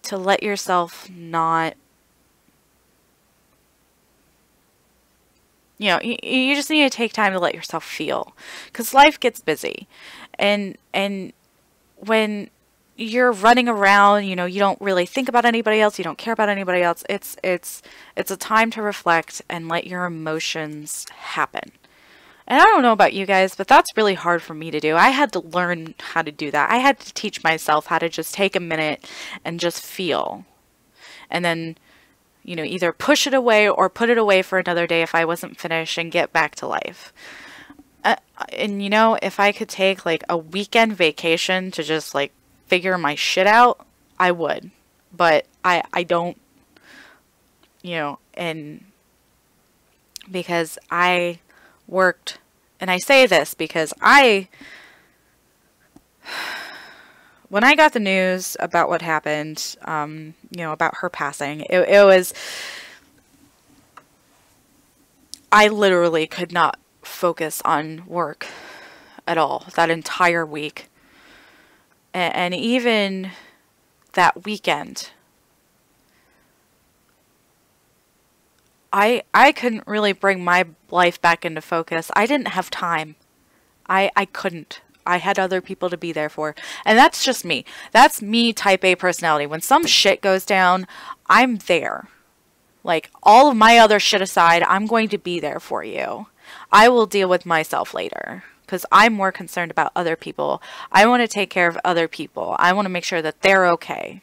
to let yourself not, you just need to take time to let yourself feel, because life gets busy, and when you're running around, you know, you don't really think about anybody else, you don't care about anybody else. It's a time to reflect and let your emotions happen. And I don't know about you guys, but that's really hard for me to do. I had to learn how to do that. I had to teach myself how to just take a minute and just feel. And then, you know, either push it away or put it away for another day if I wasn't finished and get back to life. And, you know, if I could take like a weekend vacation to just like figure my shit out, I would. But I don't, you know, and because I worked, and I say this because when I got the news about what happened, you know, about her passing, it was, I literally could not focus on work at all that entire week. And even that weekend, I couldn't really bring my life back into focus. I didn't have time. I couldn't. I had other people to be there for. And that's just me. That's me, type A personality. When some shit goes down, I'm there. Like, all of my other shit aside, I'm going to be there for you. I will deal with myself later. Because I'm more concerned about other people. I want to take care of other people. I want to make sure that they're okay.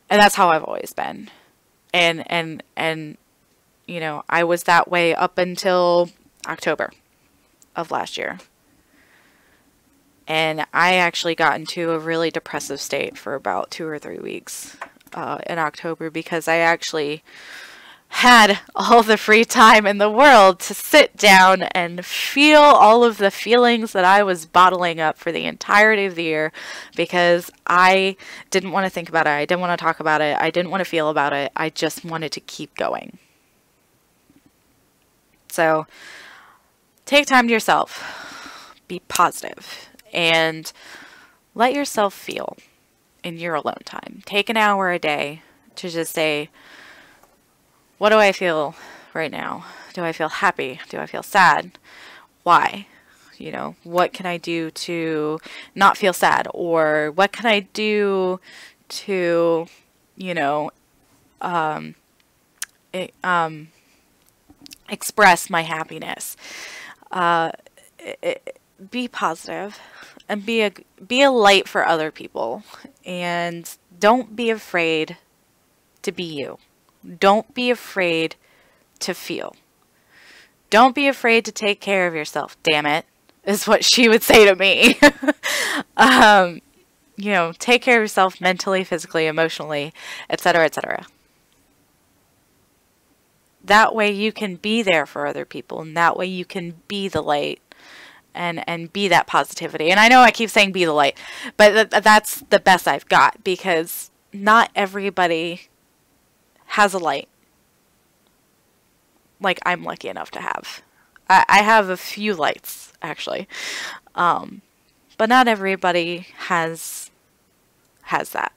And that's how I've always been. And you know, I was that way up until October of last year. And I actually got into a really depressive state for about 2 or 3 weeks in October, because I actually had all the free time in the world to sit down and feel all of the feelings that I was bottling up for the entirety of the year, because I didn't want to think about it. I didn't want to talk about it. I didn't want to feel about it. I just wanted to keep going. So take time to yourself. Be positive and let yourself feel in your alone time. Take an hour a day to just say, what do I feel right now? Do I feel happy? Do I feel sad? Why? You know, what can I do to not feel sad? Or what can I do to, you know, express my happiness? Be positive and be a light for other people. And don't be afraid to be you. Don't be afraid to feel. Don't be afraid to take care of yourself, damn it, is what she would say to me. You know, take care of yourself mentally, physically, emotionally, etc., etc. That way you can be there for other people, and that way you can be the light and be that positivity. And I know I keep saying be the light, but that's the best I've got, because not everybody has a light like I'm lucky enough to have. I have a few lights, actually, but not everybody has that.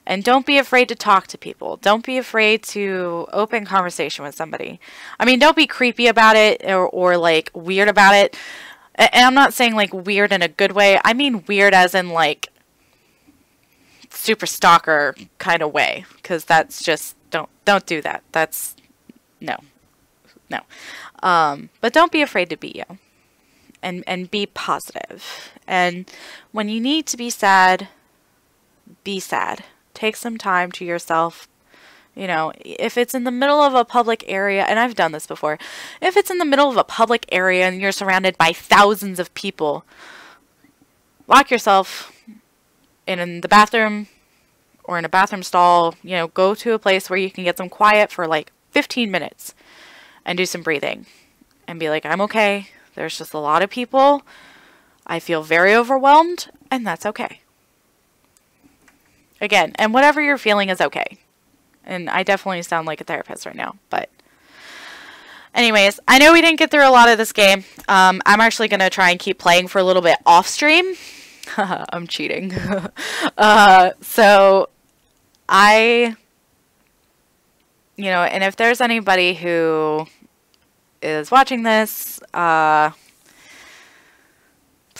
And don't be afraid to talk to people. Don't be afraid to open conversation with somebody. I mean, don't be creepy about it or like weird about it. And I'm not saying like weird in a good way. I mean weird as in like super stalker kind of way, because that's just don't do that. That's no. But don't be afraid to be you, and be positive. And when you need to be sad, be sad. Take some time to yourself. You know, if it's in the middle of a public area, and I've done this before, if it's in the middle of a public area and you're surrounded by thousands of people, lock yourself in the bathroom or in a bathroom stall. You know, go to a place where you can get some quiet for like 15 minutes and do some breathing and be like, I'm okay. There's just a lot of people. I feel very overwhelmed, and that's okay. Again, and whatever you're feeling is okay. And I definitely sound like a therapist right now, but anyways, I know we didn't get through a lot of this game. I'm actually going to try and keep playing for a little bit off stream. I'm cheating. So you know, and if there's anybody who is watching this,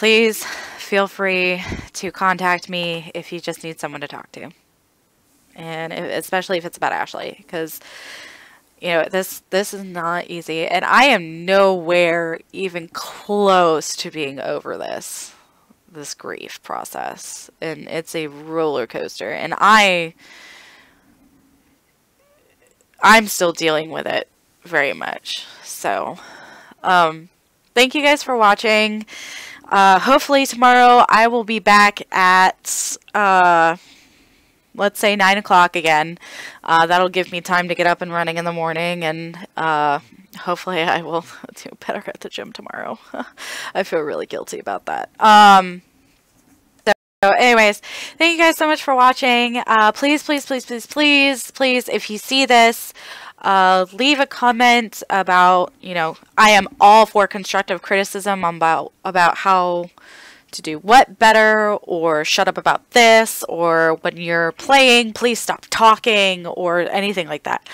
please feel free to contact me if you just need someone to talk to. And especially if it's about Ashleigh, because you know, this is not easy, and I am nowhere even close to being over this grief process, and it's a roller coaster, and I'm still dealing with it very much. So thank you guys for watching. Hopefully tomorrow I will be back at let's say 9 o'clock again. That'll give me time to get up and running in the morning, and hopefully I will do better at the gym tomorrow. I feel really guilty about that. So anyways, thank you guys so much for watching. Please, please, please, please, please, please, if you see this, leave a comment about, you know, I am all for constructive criticism about how to do what better, or shut up about this, or when you're playing, please stop talking, or anything like that.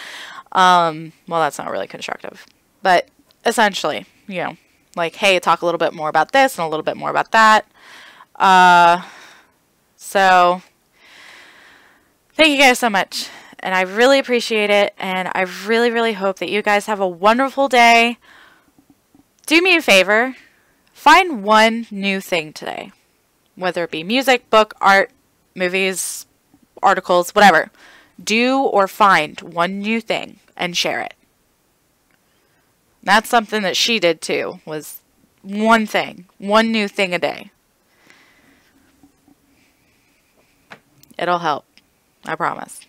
Well, that's not really constructive, but essentially, you know, like, hey, talk a little bit more about this and a little bit more about that. So thank you guys so much, and I really appreciate it, and I really, really hope that you guys have a wonderful day. Do me a favor. Find one new thing today, whether it be music, book, art, movies, articles, whatever. Do or find one new thing and share it. That's something that she did too, was one thing, one new thing a day. It'll help. I promise.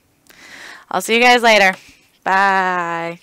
I'll see you guys later. Bye.